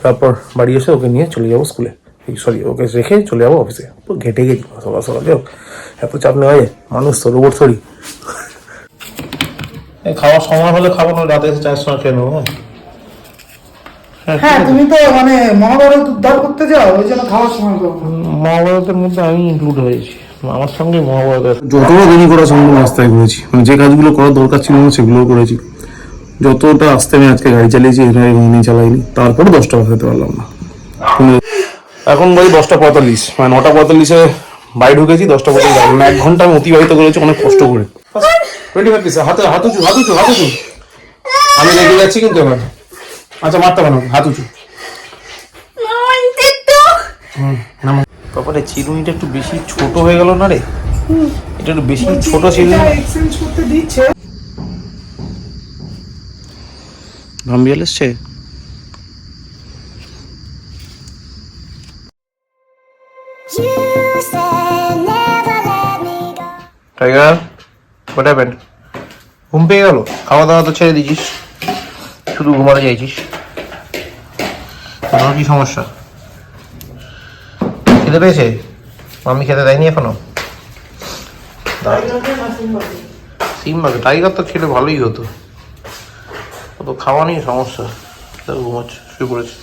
তারপর বাড়ি এসে ওকে নিয়ে চলে যাবো স্কুলে, সরি ওকে রেখে চলে যাবো অফিসে। পুরো ঘেটে গেছি সকাল সকাল, যাও এত চাপ নেওয়া যায়, মানুষ তো রোবট থরি। খাওয়ার সময় হলে খাবো, না রাতে এসে চায়ের সময় খেয়ে নেবো। হ্যাঁ তুমি তো মানে মহাভারত উদ্ধার করতে যাও, ওই জন্য খাওয়ার সময় করো। মহাভারতের মধ্যে আমি ইনক্লুড হয়েছি, আমার সঙ্গে মহাভারত যতটা দেরি করা সম্ভব রাস্তায় করেছি, মানে যে কাজগুলো করার দরকার ছিল না সেগুলোও করেছি। যতটা আসতে আমি আজকে গাড়ি চালিয়েছি, এখানে ঘুমিয়ে চালাইনি, তারপরে 10টা বাজাতে পারলাম না। এখন বলি 10:45, মানে 9:45-এ বাড়ি ঢুকেছি, 10:45 মানে 1 ঘন্টা আমি অতিবাহিত করেছি অনেক কষ্ট করে। 25 পিস হাতে হাত উঁচু, হাত উঁচু, হাত উঁচু। আমি রেগে যাচ্ছি কিন্তু এবার। আচ্ছা মারতে পারো, হাত উঁচু। তারপরে চিরুনিটা একটু বেশি ছোট হয়ে গেল না রে, এটা একটু বেশি ছোট চিরুনি। এক্সচেঞ্জ করতে দিচ্ছে। ভাম্বিয়াল এসছে। Tiger, what happened? ঘুম পেয়ে গেল? খাওয়া দাওয়া তো ছেড়ে দিয়েছিস, শুধু ঘুমাতে চাইছিস। তোমার কি সমস্যা? খেতে পেয়েছে? মাম্মি খেতে দেয়নি এখনো? সিম্বাকে? টাইগার তো খেলে ভালোই হতো, তো খাওয়া নেই সমস্যা। ঘুমাচ্ছে, শুয়ে পড়েছে,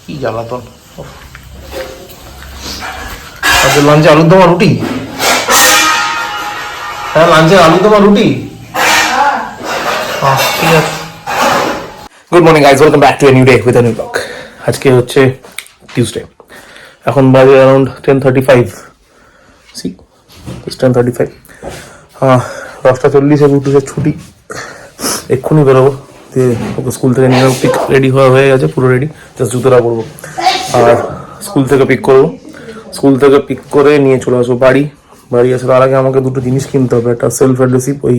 কি জ্বালাতন। আজকে লাঞ্চে আলুর দমা রুটি? হ্যাঁ লাঞ্চে আলুর দমা রুটি। ঠিক আছে। Good morning guys, welcome back to a new day with a new blog. আজকে হচ্ছে টিউসডে, এখন বাজে অ্যারাউন্ড 10:35। সি 10:35। 10:40-এ উঠেছে ছুটি, এক্ষুনি বেরোবো। দিয়ে ওকে স্কুল থেকে নিয়ে পিক রেডি হয়ে গেছে, পুরো রেডি, জাস্ট জুতোটা পরবো। আর স্কুল থেকে পিক করবো, স্কুল থেকে পিক করে নিয়ে চলে আসবো বাড়ি। বাড়ি আসে তার আগে আমাকে দুটো জিনিস কিনতে হবে, একটা সেলফ অ্যাড্রেসিভ, ওই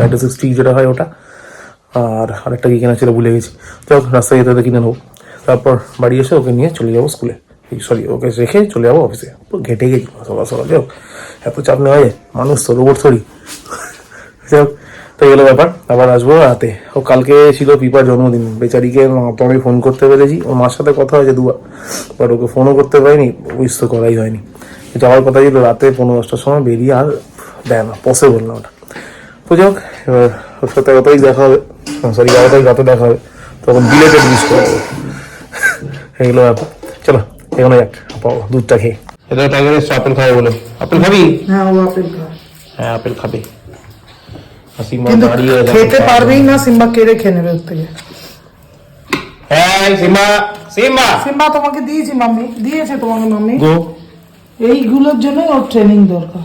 অ্যাড্রেসিভ স্টিক যেটা হয় ওটা, আর আরেকটা কি কেনা ছিল ভুলে গেছি। তো রাস্তায় যেতে কিনে নেবো। তারপর বাড়ি এসে ওকে নিয়ে চলে যাবো স্কুলে, সরি ওকে রেখে চলে যাবো অফিসে। পুরো ঘেটে গেছি সকাল সকাল, যাও এত চাপ নেওয়া যায়, মানুষ তো রোবট থরি। যাই তো গেলো ব্যাপার। আবার আসবো রাতে। ও কালকে ছিল পিপার জন্মদিন, বেচারিকে আমি ফোন করতে পেরেছি, ওর মার সাথে কথা হয়েছে দুবার, বাট ওকে ফোনও করতে পারিনি, উইশ তো করাই হয়নি। যাওয়ার কথা ছিল রাতে 9:30-টার সময়, বেরিয়ে আর দেয় না, পসিবল না ওটা। তো যাই হোক, এবার ওর সাথে কতই দেখা হবে, সরি 11 রাতে দেখা হবে, তখন বিলেটেড মিস করে দেবো। এগুলো ব্যাপার। চলো এখানে যাক, দুধটা খেয়ে। এটা টাইগার এসছে আপেল খাবে বলে। আপেল খাবি? হ্যাঁ ও আপেল খায়। হ্যাঁ আপেল খাবে। কিন্তু খেতে পারবেই না, সিম্বা কেড়ে খেয়ে নেবে ওর থেকে। হ্যাঁ সিম্বা, সিম্বা সিম্বা তোমাকে দিয়েছি, মাম্মি দিয়েছে তোমাকে। মাম্মি গো, এইগুলোর জন্য ওর ট্রেনিং দরকার।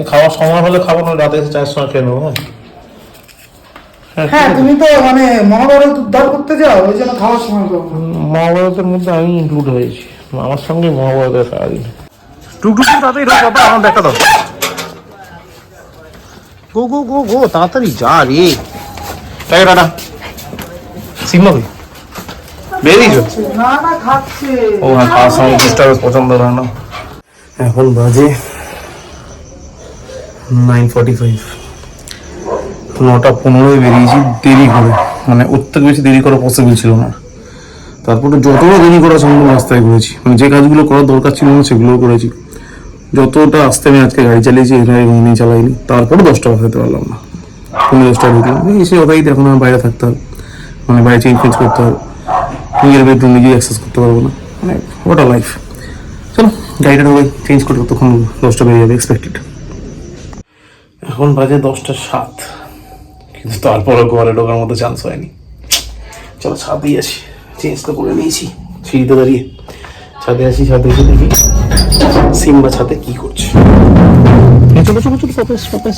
খাওয়ার সময় হলে খাবো, না রাতে এসে চায়ের সময় খেয়ে নেবো। হ্যাঁ তুমি তো মানে মহাভারত উদ্ধার করতে যাও, ওই জন্য খাওয়ার সময় করো। মহাভারতের মধ্যে আমি ইনক্লুড হয়েছি, আমার সঙ্গে মহাভারতের সারাদিন। টুকটুক তাড়াতাড়ি ঢোক বাবা, আমার দেখা দাও। গো গো গো গো, তাড়াতাড়ি যা রে। টাকা টাটা। সিম্বা ভাই বেরিয়েছো? না না খাচ্ছে। ও হ্যাঁ, খাওয়ার সময় ডিস্টার্বেন্স পছন্দ হয় না। এখন বাজে 9:45, 9:15 বেরিয়েছি দেরি করে, মানে ওর থেকে বেশি দেরি করা পসিবল ছিল না। তারপরে যতটা দেরি করা সম্ভব রাস্তায় করেছি, মানে যে কাজগুলো করার দরকার ছিল না সেগুলোও করেছি। যতটা আসতে আমি আজকে গাড়ি চালিয়েছি, এখানে ঘুমিয়ে চালাইনি, তারপরে 10টা বাজাতে পারলাম না। 10:30 ঢুকলাম, এসে কথাই এখন আমার বাইরে থাকতে হবে, মানে বাইরে চেঞ্জ করতে হবে, নিজের বেডরুম নিজেই অ্যাক্সেস করতে পারবো না, মানে ওটা লাইফ। চলো গাড়িটা ঢোকাই, চেঞ্জ করে তখন 10টা বেরিয়ে যাবে এক্সপেক্টেড। এখন বাজে 10:07, কিন্তু তারপরে ঘরে ঢোকার মতো চান্স হয়নি। চলো ছাদেই আসি, চেঞ্জ তো করে নিয়েছি সিঁড়িতে দাঁড়িয়ে। ছাদে আসি, ছাদে এসে দেখি সিম্বা ছাদে কি করছে। চলো চলো চলো, ফোকাস ফোকাস,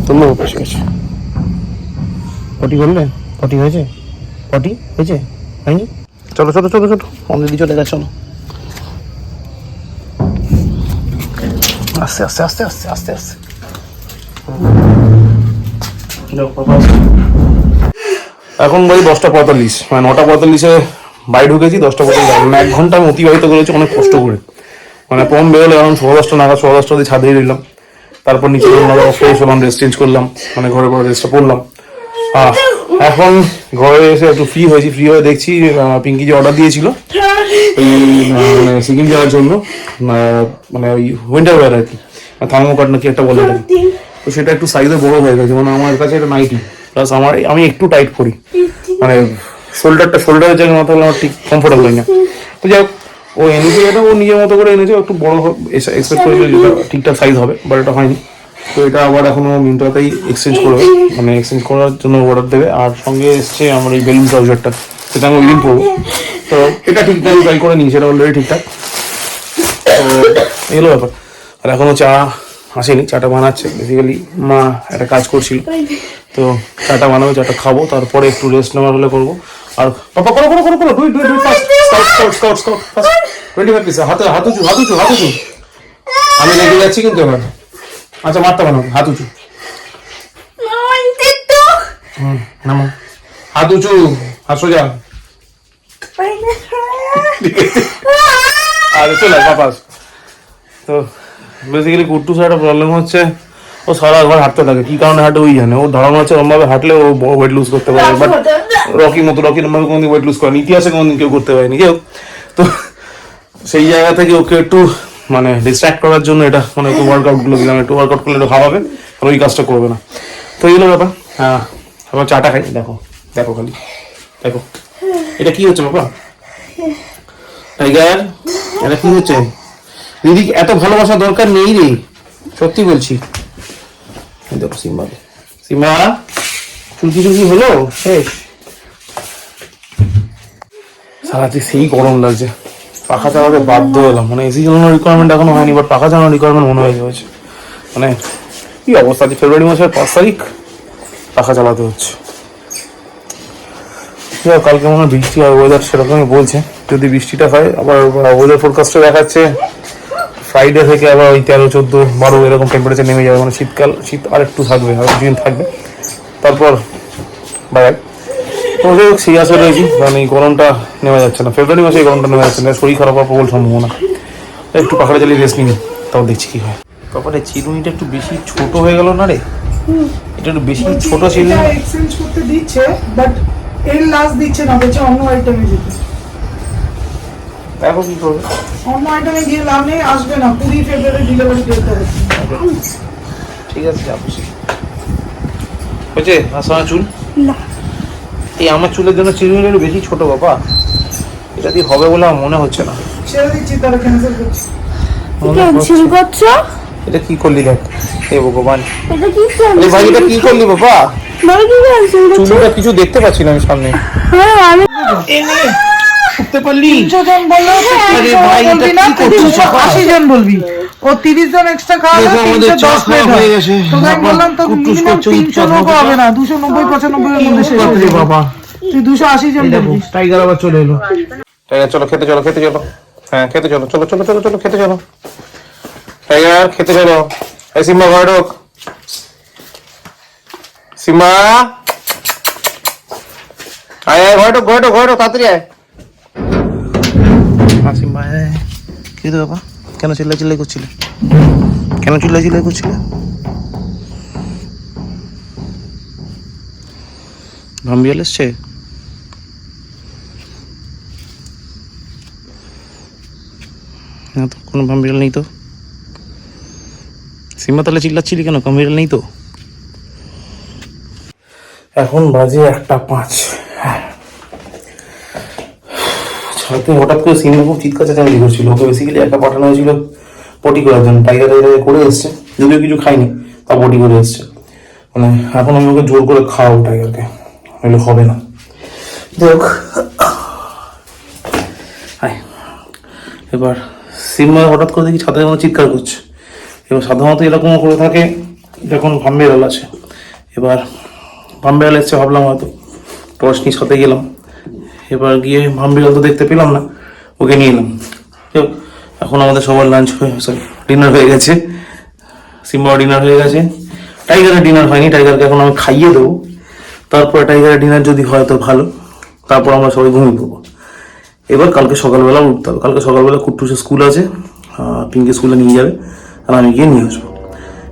তোমরা ফোকাস গেছে। পটি করলে? পটি হয়েছে? পটি হয়েছে? হয়নি? চলো চলো চলো চলো, অলরেডি চলে গেছে। চলো আস্তে আস্তে আস্তে আস্তে আস্তে আস্তে। এখন বলি 10:45, মানে 9:45-এ বাড়ি ঢুকেছি, 10:45 মানে 1 ঘন্টা আমি অতিবাহিত করেছি অনেক কষ্ট করে। মানে পম বেরোলে এখন 10:15 নাগাদ 10:15 দিয়ে ছাদে দিলাম, তারপর নিচে ফ্রেশ হলাম, ড্রেস চেঞ্জ করলাম, মানে ঘরে পরে ড্রেসটা পরলাম। এখন ঘরে এসে একটু ফ্রি হয়েছি, ফ্রি হয়ে দেখছি পিঙ্কি যে অর্ডার দিয়েছিল মানে সিকিম যাওয়ার জন্য, মানে ওই উইন্টার ওয়্যার আর কি, থার্মোকাট নাকি একটা বলে আর কি। তো সেটা একটু সাইজে বড় হয়ে গেছে, মানে আমার কাছে এটা নাইটি প্লাস আমি একটু টাইট করি, মানে শোল্ডারের জায়গায় মাথা হলে আমার ঠিক কমফোর্টেবল হয় না। তো যাই হোক, ও এনেছে এটা, ও নিজের মতো করে এনেছে, একটু বড় এক্সপেক্ট করেছিল যেটা ঠিকঠাক সাইজ হবে, বাট এটা হয়নি। তো এটা আবার এখনো মিন্ট্রাতেই এক্সচেঞ্জ করবে, মানে এক্সচেঞ্জ করার জন্য অর্ডার দেবে। আর সঙ্গে এসছে আমার এই বেলুন ট্রাউজারটা, সেটা আমি ওইদিন পরবো। তো এটা ঠিকঠাক ট্রাই করে নিই, সেটা অলরেডি ঠিকঠাক। তো এগুলো ব্যাপার। আর এখনো চা আসেনি, চাটা বানাচ্ছে। বেসিক্যালি মা একটা কাজ করছিল, তো চাটা বানাবো, চাটা খাবো, তারপরে একটু রেস্ট নেওয়ার হলে করবো। আর পাপা করো করো করো করো, ডুই ফাস্ট, স্কাউট 25 পিস, হাত উঁচু। আমি লেগে যাচ্ছি কিন্তু এবার। আচ্ছা মারতে বানাবো, হাত উঁচু, নামো, হাত উঁচু, হাত সোজা। আরে চলে পাপা। তো বেসিক্যালি কুট্টুস একটা প্রবলেম হচ্ছে, ও সারা ঘর হাঁটতে থাকে, কি কারণে হাঁটে ওই জানে। ও ধারণা হচ্ছে ওরমভাবে হাঁটলে ও ওয়েট লুজ করতে পারে, বাট রকির নম্বর কোনোদিন ওয়েট লুজ করেনি, ইতিহাসে কোনোদিন কেউ করতে পারেনি কেউ। তো সেই জায়গা থেকে ওকে একটু মানে ডিস্ট্র্যাক্ট করার জন্য এটা মানে একটু ওয়ার্কআউটগুলো দিলাম, একটু ওয়ার্কআউট করলে একটু ভাবাবে, আর ওই কাজটা করবে না। তো এইগুলো ব্যাপার। হ্যাঁ, আবার চাটা খাই। দেখো খালি দেখো, এটা কি হচ্ছে বাবা? টাইগার, এটা কি হচ্ছে? দিদি এত ভালোবাসা দরকার নেই রে, সত্যি বলছি। দেখো সিম্বা চুলকি হলো শেষ। সারাতে সেই গরম লাগছে, পাখা চালাতে বাধ্য হলাম। মানে এসি চালানোর রিকোয়ারমেন্ট এখনো হয়নি, বাট পাখা চালানোর রিকোয়ারমেন্ট মনে হয়ে যাচ্ছে। মানে কি অবস্থা, ফেব্রুয়ারি মাসের 5 তারিখ পাখা চালাতে হচ্ছে। কালকে মনে হয় বৃষ্টি হয়, ওয়েদার সেরকমই বলছে। যদি বৃষ্টিটা হয়, আবার ওয়েদার ফোরকাস্টে দেখাচ্ছে ফ্রাইডে থেকে আবার ওই 13, 14, 12 এরকম টেম্পারেচার নেমে যাবে। মানে শীত আর একটু থাকবে, আর কিছুদিন থাকবে, তারপর বাড়ায়। তো সেই আসে রয়েছি, কারণ এই গরমটা নেমে যাচ্ছে না। ফেব্রুয়ারি মাসে এই গরমটা নেমে যাচ্ছে না, শরীর খারাপ হওয়ার প্রবল সম্ভাবনা। একটু পাখাটা চালিয়ে রেস্ট নিই, তাও দেখছি কি হয়। তারপরে চিরুনিটা একটু বেশি ছোট হয়ে গেল না রে, এটা একটু বেশি ছোট চিরুনি। এক্সচেঞ্জ করতে দিচ্ছে, বাট এর লাস্ট দিচ্ছে না, বলছে অন্য আইটেমে যেতে। দেখো কি করবে, অন্য আইটেমে গিয়ে লাভ নেই, আসবে না। 20 ফেব্রুয়ারি ডেলিভারি ডেট হবে। ঠিক আছে, যাবো। হয়েছে আসা চুল না, এই আমার চুলের জন্য চিরুনিটা একটু বেশি ছোট বাবা, এটা দিয়ে হবে বলে আমার মনে হচ্ছে না। ছেড়ে দিচ্ছি, তাহলে ক্যান্সেল করছি। ক্যান্সেল করছো? এটা কি করলি দেখ, হে ভগবান, এটা কি আরে ভাই এটা কি করলি বাবা? মানে কি ক্যান্সেল করছো? চুলটা কিছু দেখতে পাচ্ছি না আমি সামনে। হ্যাঁ, আমি উঠতে পারলি? 300 জন বললো, আরে ভাই, এটা বলবি না, কি করছিস 380 জন বলবি। ও 30 জন এক্সট্রা খাওয়ালে দেখো আমাদের 310 চা প্লেট খাওয়া হয়ে হয়ে গেছে। গেছে। তোকে আমি বললাম তো কুট্টুস মিনিমাম করছে, 300 লোক হবে না, 290 95 এর মধ্যে শেষ হয়ে যাবে। বাবা তুই 280 জন বলবি। টাইগার আবার চলে এলো। টাইগার চলো খেতে চলো, হ্যাঁ খেতে চলো, চলো খেতে চলো। টাইগার খেতে চলো। এই সিম্বা ঘরে ঢোক, সিম্বা আয় ঘরে ঢোক, তাড়াতাড়ি আয়। সিম্বা কি রে বাবা, কেন চিল্লাই করছিলে? ভাম্বিয়াল এসছে? না তো, কোনো ভাম্বিয়াল নেই তো। সিম্বা তাহলে চিল্লাচ্ছিলি কেন? ভাম্বিয়াল নেই তো। এখন বাজে 1:05। ছাড়তে হঠাৎ করে সিম্বা খুব চিৎকার চেঁচামেচি করছিল। ওকে বেসিক্যালি একা পাঠানো হয়েছিল পটি করার জন্য। টাইগার করে এসছে, যদিও কিছু খাইনি, তা পটি করে এসছে। মানে এখন আমি ওকে জোর করে খাওয়াবো টাইগারকে, নইলে হবে না। দেখ এবার সিম্বা হঠাৎ করে দেখি ছাদের মধ্যে চিৎকার করছে। এবার সাধারণত এরকমও করে থাকে যখন ভাম্বিয়াল আছে। এবার ভাম্বিয়াল এসছে, ভাবলাম হয়তো টর্চ নিয়ে সাথে গেলাম। এবার গিয়ে ভাম্বিয়াল তো দেখতে পেলাম না, ওকে নিয়ে এলাম। এখন আমাদের সবার ডিনার হয়ে গেছে, সিম্বার ডিনার হয়ে গেছে, টাইগারের ডিনার হয়নি। টাইগারকে এখন আমি খাইয়ে দেবো, তারপরে টাইগারের ডিনার যদি হয় তো ভালো, তারপর আমরা সবাই ঘুমিয়ে পড়বো। এবার কালকে সকালবেলা উঠতে হবে। কালকে সকালবেলা কুট্টুসের স্কুল আছে, পিঙ্কি স্কুলে নিয়ে যাবে আর আমি গিয়ে নিয়ে আসবো।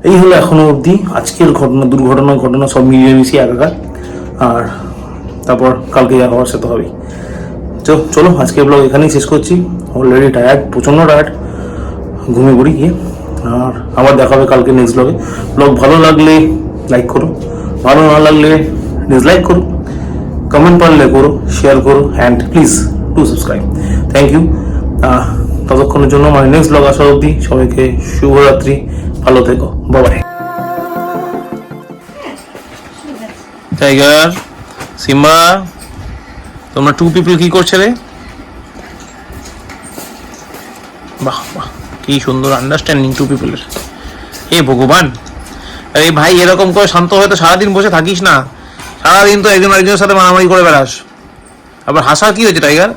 এই হলো এখনো অবধি আজকের ঘটনা সব মিলিয়ে মিশিয়ে একাকার। আর তারপর কালকে যা হওয়ার সে তো হবেই। চলো আজকে ব্লগ এখানেই শেষ করছি। অলরেডি টায়ার্ড, প্রচণ্ড টায়ার্ড, ঘুমিয়ে পড়ি গিয়ে। আর আবার দেখা হবে কালকে নেক্সট ব্লগে। ব্লগ ভালো লাগলে লাইক করো, ভালো না লাগলে ডিসলাইক করো, কমেন্ট পারলে করো, শেয়ার করো, and please to subscribe. Thank you. ততক্ষণের জন্য মানে নেক্সট ব্লগ আসা অবধি সবাইকে শুভরাত্রি, ভালো থেকো, বাই। টাইগার, সিম্বা, তোমরা টু পিপল কি করছে রে? বাহ বাহ, কি সুন্দর আন্ডারস্ট্যান্ডিং টু পিপলের। হে ভগবান, এই ভাই এরকম করে শান্ত হয়ে তো সারাদিন বসে থাকিস না। সারাদিন তো একজন আরেকজনের সাথে মারামারি করে বেড়াস। আবার হাসা কি হয়েছে টাইগার?